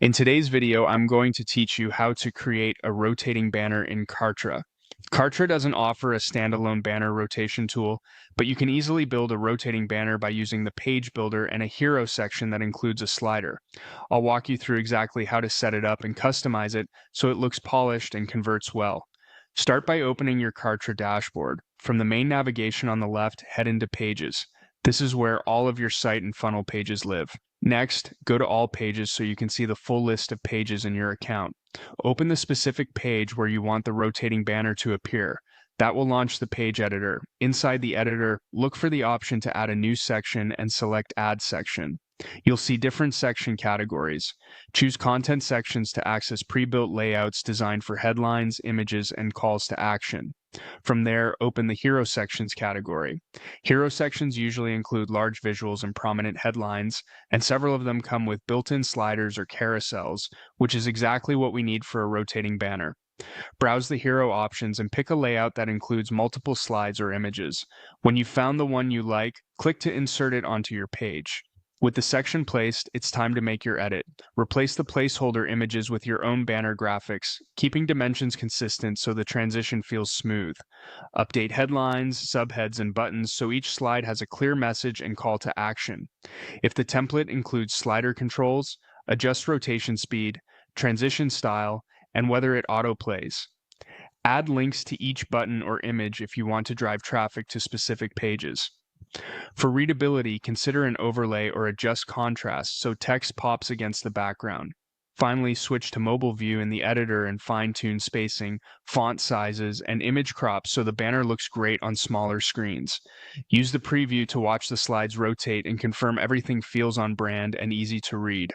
In today's video, I'm going to teach you how to create a rotating banner in Kartra. Kartra doesn't offer a standalone banner rotation tool, but you can easily build a rotating banner by using the page builder and a hero section that includes a slider. I'll walk you through exactly how to set it up and customize it so it looks polished and converts well. Start by opening your Kartra dashboard. From the main navigation on the left, head into Pages. This is where all of your site and funnel pages live. Next, go to All Pages so you can see the full list of pages in your account. Open the specific page where you want the rotating banner to appear. That will launch the page editor. Inside the editor, look for the option to add a new section and select Add Section. You'll see different section categories. Choose content sections to access pre-built layouts designed for headlines, images, and calls to action. From there, open the Hero Sections category. Hero sections usually include large visuals and prominent headlines, and several of them come with built-in sliders or carousels, which is exactly what we need for a rotating banner. Browse the hero options and pick a layout that includes multiple slides or images. When you've found the one you like, click to insert it onto your page. With the section placed, it's time to make your edit. Replace the placeholder images with your own banner graphics, keeping dimensions consistent so the transition feels smooth. Update headlines, subheads, and buttons so each slide has a clear message and call to action. If the template includes slider controls, adjust rotation speed, transition style, and whether it autoplays. Add links to each button or image if you want to drive traffic to specific pages. For readability, consider an overlay or adjust contrast so text pops against the background. Finally, switch to mobile view in the editor and fine-tune spacing, font sizes, and image crops so the banner looks great on smaller screens. Use the preview to watch the slides rotate and confirm everything feels on brand and easy to read.